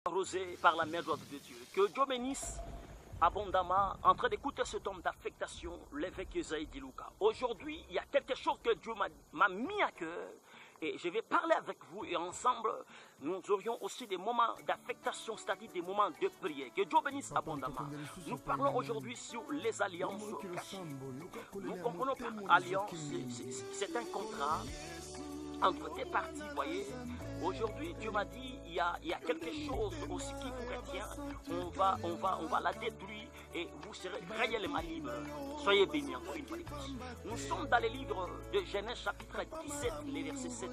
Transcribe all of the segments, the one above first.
Arrosé par la main droite de Dieu. Que Dieu bénisse abondamment en train d'écouter cet homme d'affectation, l'évêque Esaïe Dilouka. Aujourd'hui, il y a quelque chose que Dieu m'a mis à cœur et je vais parler avec vous et ensemble, nous aurions aussi des moments d'affectation, c'est-à-dire des moments de prière. Que Dieu bénisse abondamment. Nous parlons aujourd'hui sur les alliances cachées. Nous comprenons par alliance, c'est un contrat entre des parties, vous voyez. Aujourd'hui, Dieu m'a dit, il y a quelque chose aussi qui vous retient. On va la détruire et vous serez réellement libre. Soyez bénis encore une fois de plus. Nous sommes dans le livre de Genèse chapitre 17, les versets 7.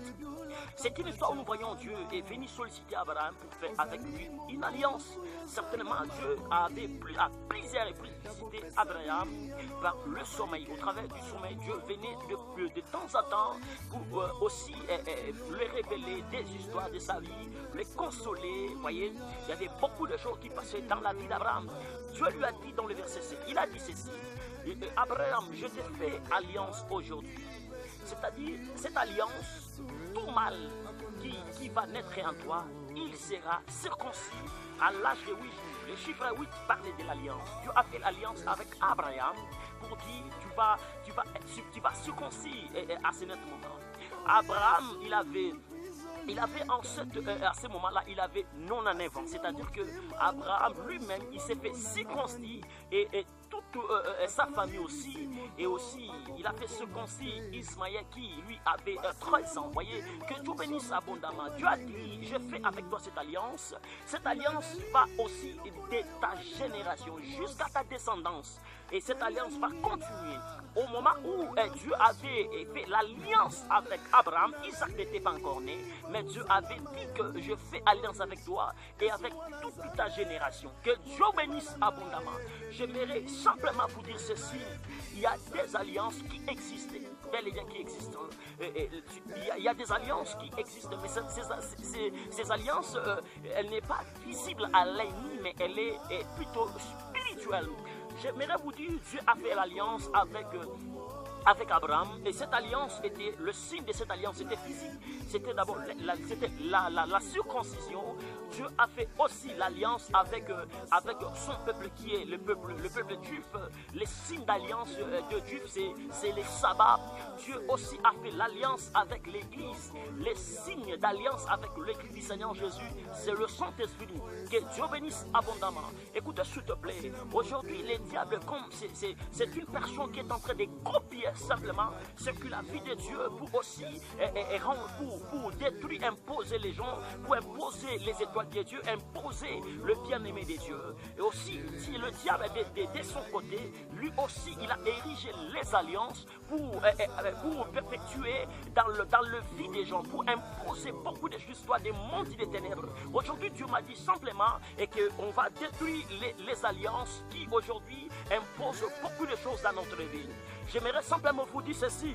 C'est une histoire où nous voyons Dieu est venu solliciter Abraham pour faire avec lui une alliance. Certainement, Dieu avait à plusieurs reprises visité Abraham par le sommeil. Au travers du sommeil, Dieu venait de temps en temps pour aussi lui révéler des histoires de sa vie, les consoler. Vous voyez, il y avait beaucoup de choses qui passaient dans la vie d'Abraham. Dieu lui a dit dans le verset 7, il a dit ceci: Abraham, je te fais alliance aujourd'hui. C'est-à-dire, cette alliance, tout mal qui va naître en toi, il sera circoncis à l'âge de 8 jours. Le chiffre 8 parle de l'alliance. Dieu a fait l'alliance avec Abraham pour dire tu vas circoncis à ce net moment. Abraham, il avait à ce moment-là, il avait 99 ans. C'est-à-dire que Abraham lui-même, il s'est fait circoncis et toute sa famille aussi. Et aussi, il a fait circoncis Ismaël qui, lui, avait 13 ans. Vous voyez, que Dieu bénisse abondamment. Dieu a dit, je fais avec toi cette alliance. Cette alliance va aussi de ta génération jusqu'à ta descendance. Et cette alliance va continuer. Au moment où Dieu avait fait l'alliance avec Abraham, Isaac n'était pas encore né, mais Dieu avait dit que je fais alliance avec toi et avec toute ta génération. Que Dieu bénisse abondamment. J'aimerais simplement vous dire ceci: il y a des alliances qui existent, bel et bien qui existent. Il y a des alliances qui existent, mais ces alliances, elle n'est pas visible à l'œil, mais elle est plutôt spirituelle. J'aimerais vous dire, Dieu a fait l'alliance avec Abraham, et cette alliance était, le signe de cette alliance était physique. C'était d'abord la circoncision. Dieu a fait aussi l'alliance avec son peuple qui est le peuple juif. Les signes d'alliance de Dieu, c'est les sabbats. Dieu aussi a fait l'alliance avec l'église. Les signes d'alliance avec l'église du Seigneur Jésus, c'est le Saint-Esprit. Que Dieu bénisse abondamment. Écoute, s'il te plaît, aujourd'hui les diables, comme c'est une personne qui est en train de copier simplement ce que la vie de Dieu pour aussi pour détruire, imposer les gens, pour imposer les étoiles de Dieu, imposer le bien-aimé de Dieu. Et aussi, si le diable de son côté, lui aussi, il a érigé les alliances pour perpétuer dans le vie des gens, pour imposer beaucoup de histoires des mondes des ténèbres. Aujourd'hui, Dieu m'a dit simplement qu'on va détruire les alliances qui aujourd'hui imposent beaucoup de choses dans notre vie. J'aimerais simplement vous dire ceci: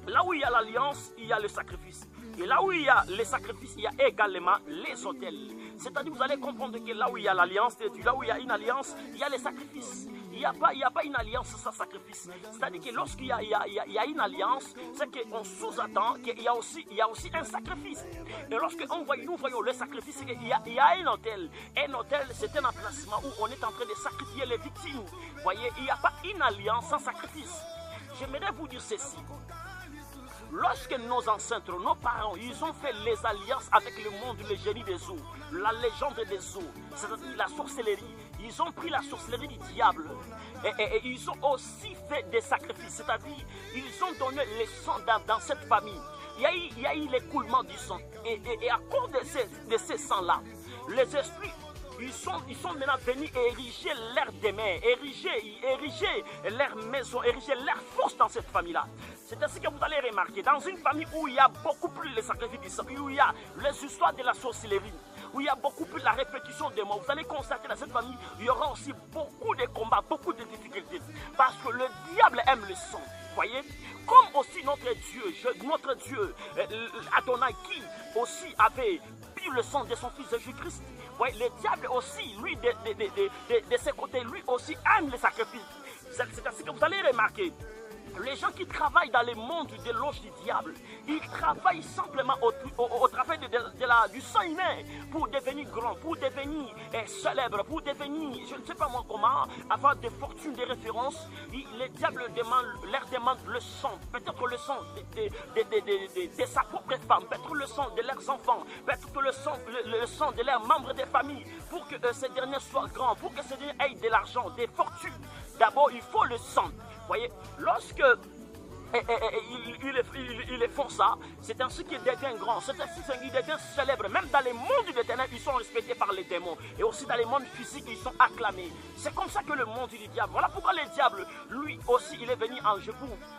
là où il y a l'alliance, il y a le sacrifice. Et là où il y a les sacrifices, il y a également les autels. C'est-à-dire, vous allez comprendre que là où il y a l'alliance, là où il y a une alliance, il y a les sacrifices. Il n'y a pas une alliance sans sacrifice. C'est-à-dire que lorsqu'il y a une alliance, c'est qu'on sous-attend qu'il y a aussi un sacrifice. Et lorsque nous voyons le sacrifice, c'est qu'il y a un autel. Un autel, c'est un emplacement où on est en train de sacrifier les victimes. Vous voyez, il n'y a pas une alliance sans sacrifice. J'aimerais vous dire ceci. Lorsque nos ancêtres, nos parents, ils ont fait les alliances avec le monde, le génie des eaux, la légende des eaux, c'est-à-dire la sorcellerie, ils ont pris la sorcellerie du diable et ils ont aussi fait des sacrifices, c'est-à-dire ils ont donné le sang dans cette famille. Il y a eu l'écoulement du sang et à cause de ces sangs-là, les esprits, ils sont maintenant venus ériger leur demeure, ériger leur maison, ériger leur force dans cette famille-là. C'est ainsi que vous allez remarquer, dans une famille où il y a beaucoup plus les sacrifices du sang, où il y a les histoires de la sorcellerie, où il y a beaucoup plus la répétition des mots, vous allez constater dans cette famille, il y aura aussi beaucoup de combats, beaucoup de difficultés. Parce que le diable aime le sang, voyez. Comme aussi notre Dieu, Adonai, qui aussi avait bu le sang de son fils Jésus-Christ. Ouais, le diable aussi, lui, de ses côtés, lui aussi aime les sacrifices. C'est ainsi que vous allez remarquer. Les gens qui travaillent dans le monde des loges du diable, ils travaillent simplement au travers du sang humain pour devenir grand, pour devenir célèbre, pour devenir, je ne sais pas moi comment, avoir des fortunes, des références. Les diables leur demandent le sang, peut-être le sang de sa propre femme, peut-être le sang de leurs enfants, peut-être le sang de leurs membres de famille, pour que ces derniers soient grands, pour que ces derniers aient de l'argent, des fortunes. D'abord, il faut le sang. Voyez, lorsque ils font ça, c'est ainsi qu'ils deviennent grands, c'est ainsi qu'ils deviennent célèbres. Même dans les mondes du ténèbres, ils sont respectés par les démons. Et aussi dans les mondes physiques, ils sont acclamés. C'est comme ça que le monde du diable. Voilà pourquoi le diable, lui aussi, il est venu en Jésus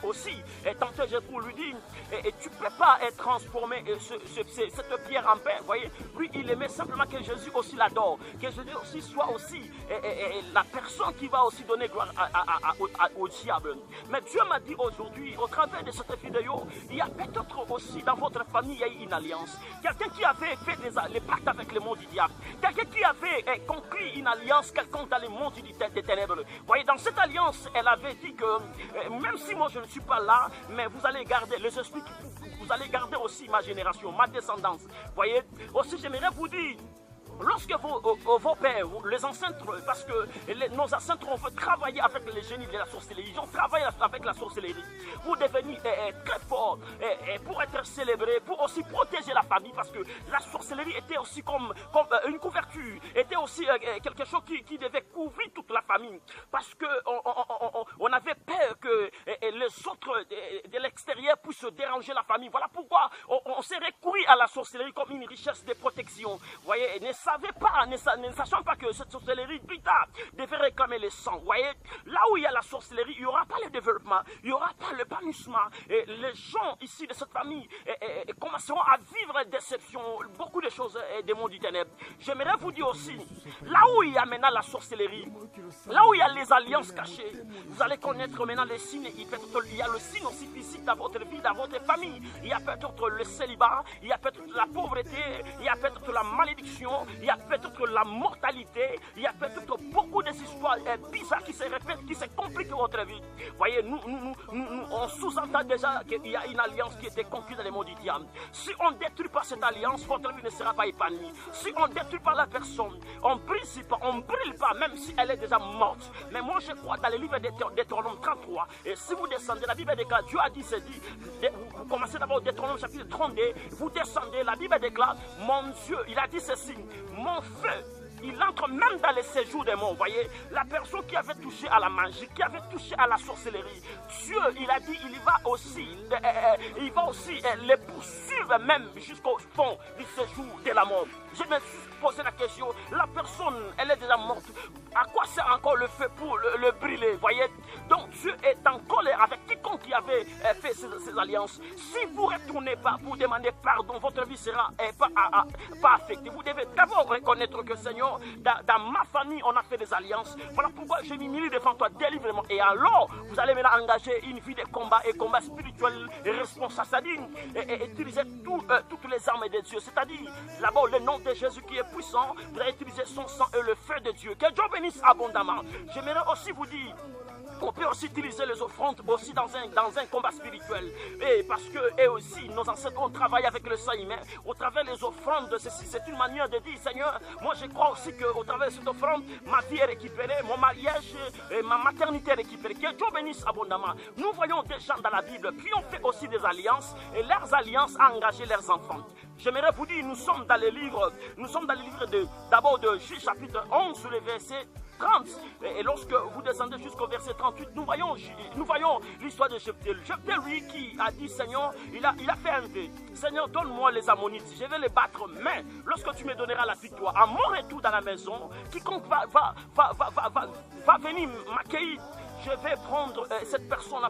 aussi. Et tenter Jésus lui dit, et tu ne peux pas être transformé cette pierre en pain. Vous voyez, lui, il aimait simplement que Jésus aussi l'adore. Que Jésus aussi soit aussi la personne qui va aussi donner gloire au diable. Mais Dieu m'a dit aujourd'hui, au travers de cette vidéo, il y a peut-être aussi dans votre famille, il y a eu une alliance. Quelqu'un qui avait fait les pactes avec le monde du diable. Quelqu'un qui avait conclu une alliance quelconque dans le monde des ténèbres. Vous voyez, dans cette alliance, elle avait dit que même si moi je ne suis pas là, mais vous allez garder les esprits, vous allez garder aussi ma génération, ma descendance. Vous voyez, aussi j'aimerais vous dire, lorsque vos pères, les ancêtres, parce que nos ancêtres ont fait travailler avec les génies de la sorcellerie, ils ont travaillé avec la sorcellerie pour devenir très forts, pour être célébrés, pour aussi protéger la famille, parce que la sorcellerie était aussi comme une couverture, était aussi quelque chose qui devait couvrir toute la famille, parce qu'on avait peur que les autres de l'extérieur puissent déranger la famille. Voilà pourquoi on s'est recouru à la sorcellerie comme une richesse de protection. Vous voyez, ne sachant pas que cette sorcellerie, plus tard, devait réclamer le sang. Vous voyez, là où il y a la sorcellerie, il n'y aura pas le développement, il n'y aura pas le bannissement. Et les gens ici de cette famille commenceront à vivre déception, beaucoup de choses des mondes du ténèbre. J'aimerais vous dire aussi, là où il y a maintenant la sorcellerie, là où il y a les alliances cachées, vous allez connaître maintenant les signes. Il y a le signe aussi physique dans votre vie, dans votre famille. Il y a peut-être le célibat, il y a peut-être la pauvreté, il y a peut-être la malédiction, il y a peut-être la mortalité, il y a peut-être beaucoup d'histoires bizarres qui se répètent, qui se compliquent votre vie. Vous voyez, nous on sous-entend déjà qu'il y a une alliance qui était conclue dans les mondes du diable. Si on ne détruit pas cette alliance, votre vie ne sera pas épanouie. Si on ne détruit pas la personne, on ne brûle pas, même si elle est déjà morte. Mais moi je crois dans le livre Deutéronome 33, et si vous descendez, la Bible déclare, Dieu a dit, c'est dit, vous commencez d'abord Deutéronome chapitre 32, vous descendez, la Bible déclare, mon Dieu, il a dit ceci, mon feu, il entre même dans les séjours des morts. Vous voyez, la personne qui avait touché à la magie, qui avait touché à la sorcellerie, Dieu, il a dit, il va aussi les poursuivre même jusqu'au fond du séjour de la mort. Je me suis posé la question, la personne, elle est déjà morte. À quoi sert encore le feu pour le brûler? Vous voyez, donc Dieu est en colère avec quiconque qui avait fait ces alliances. Si vous ne retournez pas pour demander pardon, votre vie sera pas affectée. Vous devez d'abord reconnaître que Seigneur, dans ma famille, on a fait des alliances. Voilà pourquoi je m'humilie devant toi, délivre-moi. Et alors, vous allez maintenant engager une vie de combat et combat spirituel et responsable, c'est-à-dire et utiliser toutes les armes de Dieu. C'est-à-dire, d'abord, le nom de Jésus qui est puissant, vous allez utiliser son sang et le feu de Dieu. Que Dieu bénisse abondamment. J'aimerais aussi vous dire, on peut aussi utiliser les offrandes aussi dans un combat spirituel. Et parce que, et aussi, nos ancêtres ont travaillé avec le sang humain. Au travers des offrandes, c'est une manière de dire, Seigneur, moi je crois aussi qu'au travers de cette offrande, ma vie est récupérée, mon mariage, ma maternité est récupérée. Que Dieu bénisse abondamment. Nous voyons des gens dans la Bible qui ont fait aussi des alliances, et leurs alliances ont engagé leurs enfants. J'aimerais vous dire, nous sommes dans les livres d'abord de Juge chapitre 11 sur les versets 30. Et lorsque vous descendez jusqu'au verset 38, nous voyons l'histoire de Jephthé. Jephthé, lui, qui a dit, Seigneur, il a fait un vœu. Seigneur, donne-moi les Ammonites, je vais les battre. Mais lorsque tu me donneras la victoire, à mon retour dans la maison, quiconque va venir m'accueillir, je vais prendre cette personne-là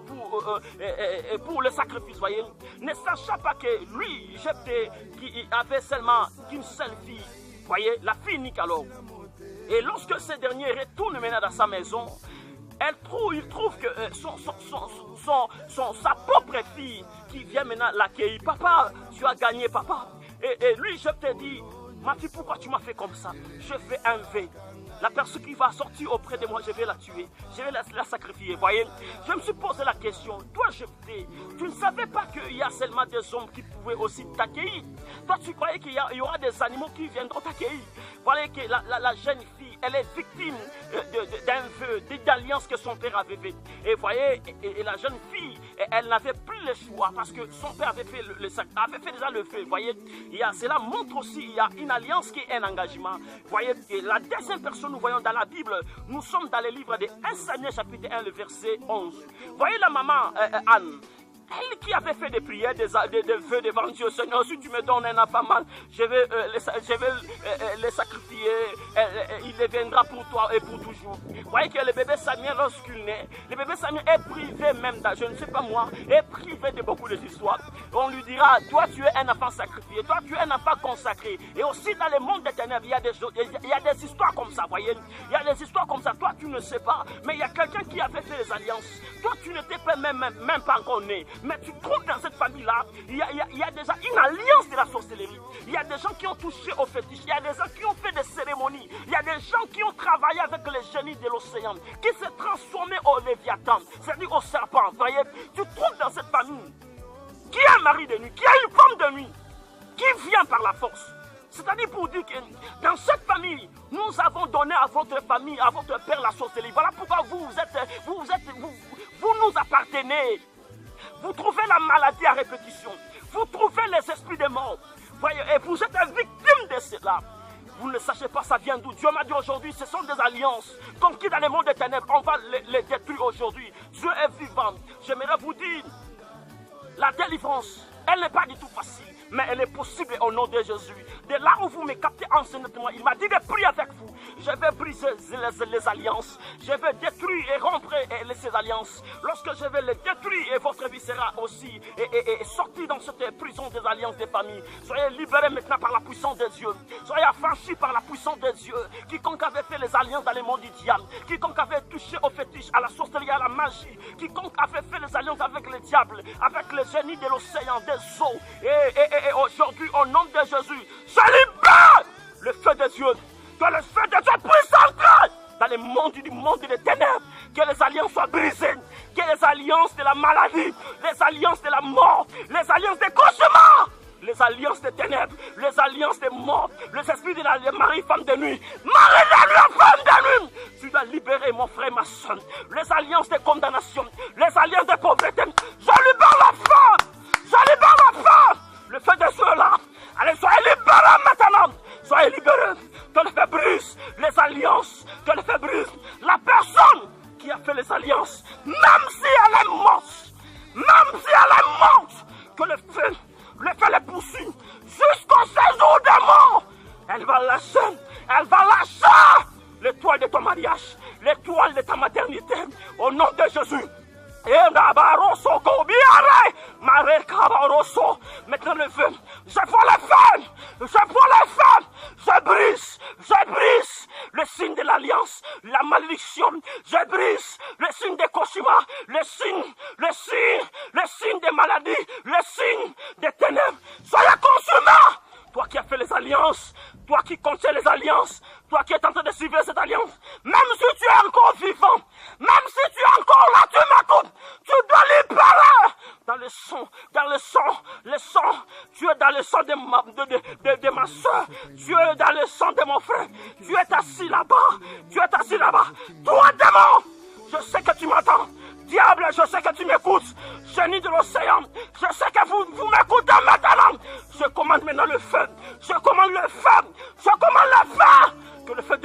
pour le sacrifice, voyez. Ne sachant pas que lui, Jephthé, qui avait seulement qu'une seule fille, voyez, la fille unique alors. Et lorsque ce dernier retourne maintenant dans sa maison, il trouve que sa propre fille qui vient maintenant l'accueillir. Papa, tu as gagné, papa. Et lui, je te dis, Ma fille, pourquoi tu m'as fait comme ça? Je fais un V. La personne qui va sortir auprès de moi, je vais la tuer. Je vais la sacrifier. Voyez, je me suis posé la question. Toi, Jephthé, tu ne savais pas qu'il y a seulement des hommes qui pouvaient aussi t'accueillir. Toi, tu croyais qu'il y aura des animaux qui viendront t'accueillir. Voilà que la jeune fille, elle est victime d'un vœu, d'alliance que son père avait fait. Et voyez, et la jeune fille, elle n'avait plus le choix parce que son père avait fait, avait fait déjà le vœu. Voyez, cela montre aussi qu'il y a une alliance qui est un engagement. Voyez, et la deuxième personne, nous voyons dans la Bible, nous sommes dans le livre de 1 Samuel chapitre 1, le verset 11. Voyez la maman Anne. Elle qui avait fait des prières, des vœux devant Dieu. Seigneur, si tu me donnes un enfant mal, je vais les sacrifier. Il deviendra pour toi et pour toujours. Vous voyez que le bébé Samuel, lorsqu'il naît, le bébé Samuel est privé même, je ne sais pas moi, est privé de beaucoup d'histoires. On lui dira, toi tu es un enfant sacrifié, toi tu es un enfant consacré. Et aussi dans le monde des ténèbres, il y a des histoires comme ça, voyez. Il y a des histoires comme ça, toi tu ne sais pas, mais il y a quelqu'un qui avait fait les alliances. Toi tu n'étais pas même pas encore né. Mais tu trouves dans cette famille-là, il y a déjà une alliance de la sorcellerie. Il y a des gens qui ont touché au fétiche. Il y a des gens qui ont fait des cérémonies. Il y a des gens qui ont travaillé avec les génies de l'océan, qui se transformaient au léviathan, c'est-à-dire au serpent. Voyez, tu trouves dans cette famille qui a un mari de nuit, qui a une femme de nuit, qui vient par la force. C'est-à-dire pour dire que dans cette famille, nous avons donné à votre famille, à votre père la sorcellerie. Voilà pourquoi vous nous appartenez. Vous trouvez la maladie à répétition. Vous trouvez les esprits des morts. Voyez, et vous êtes victime de cela. Vous ne sachez pas ça vient d'où. Dieu m'a dit aujourd'hui, ce sont des alliances. Comme qui dans le monde des ténèbres, on va les détruire aujourd'hui. Dieu est vivant. J'aimerais vous dire, la délivrance, elle n'est pas du tout facile. Mais elle est possible au nom de Jésus. De là où vous me captez enseignement, il m'a dit de prier avec vous. Je vais briser les alliances. Je vais détruire et rompre ces alliances. Lorsque je vais les détruire, et votre vie sera aussi sortie dans cette prison des alliances des familles. Soyez libérés maintenant par la puissance de Dieu. Soyez affranchis par la puissance de Dieu. Quiconque avait fait les alliances dans le monde du diable, quiconque avait touché au fétiche, à la sorcellerie, à la magie, quiconque avait fait les alliances avec le diable, avec les génies de l'océan, des eaux, et aujourd'hui, au nom de Jésus, je libère le feu de Dieu. Que le feu de Dieu puisse entrer dans le monde des ténèbres. Que les alliances soient brisées. Que les alliances de la maladie, les alliances de la mort, les alliances des cauchemars, les alliances des ténèbres, les alliances des morts, les esprits de la mari, femme de nuit, mari de nuit, femme de nuit. Tu dois libérer mon frère, ma soeur. Les alliances de condamnation, les alliances de pauvreté. Je libère la femme. Je libère la femme. Le feu de Dieu là. Allez, soyez libérés maintenant. Soyez libérés. Que le feu brise les alliances. Que le feu brise la personne qui a fait les alliances. Même si elle est morte. Même si elle est morte. Que le feu les poursuit jusqu'au séjour des morts. Elle va lâcher l'étoile de ton mariage. L'étoile de ta maternité. Au nom de Jésus. Maintenant le feu, je vois les femmes, je brise le signe de l'alliance, la malédiction, je brise le signe des cauchemars, le signe des maladies, le signe des ténèbres. Soyez consumés, toi qui as fait les alliances, toi qui contiens les alliances, toi qui es en train de suivre cette alliance, même si tu es encore vivant, même si tu es encore là, tu m'écoutes, tu dois libérer dans le sang, tu es dans le sang de ma soeur, tu es dans le sang de mon frère, tu es assis là-bas, toi démon, je sais que tu m'entends, diable, je sais que tu m'écoutes, génie de l'océan, je sais que vous m'écoutez maintenant, je commande maintenant le feu, que le feu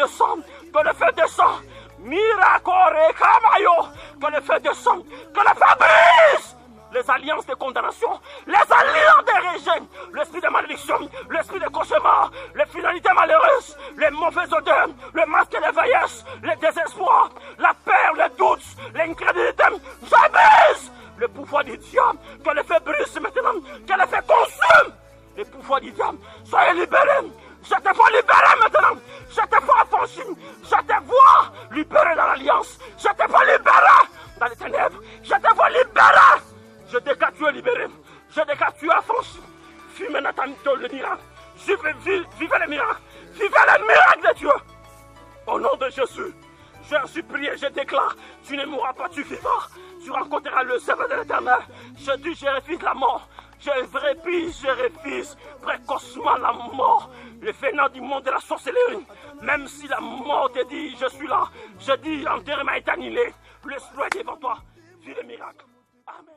descende, miracle, kamayo, que le feu descende, que le feu brise les alliances de condamnation, les alliances de rejet, l'esprit de malédiction, l'esprit de cauchemar, les finalités malheureuses, les mauvaises odeurs, le masque de vieillesse, le désespoir, la peur, le doute, l'incrédulité, je brise le pouvoir du diable, que le feu brise maintenant, que le feu consume le pouvoir du diable. Soyez libérés. Je te vois libérer maintenant. Je te vois affranchi. Je te vois libérer dans l'alliance. Je te vois libérer dans les ténèbres. Je te vois libérer. Je déclare que tu es libéré. Je déclare que tu es affranchi. Fume Nathan te le dira. Vivez les miracles. Vivez les miracles de Dieu. Au nom de Jésus, je supplie et je déclare, tu ne mourras pas, tu vivras. Tu rencontreras le zèle de l'Éternel. Je dis, je refuse la mort. Je refuse précocement la mort. Le venant du monde de la sorcellerie. Même si la mort te dit, je suis là. Je dis, enterrement est annulé. Le soin est devant toi. Vis le miracle. Amen.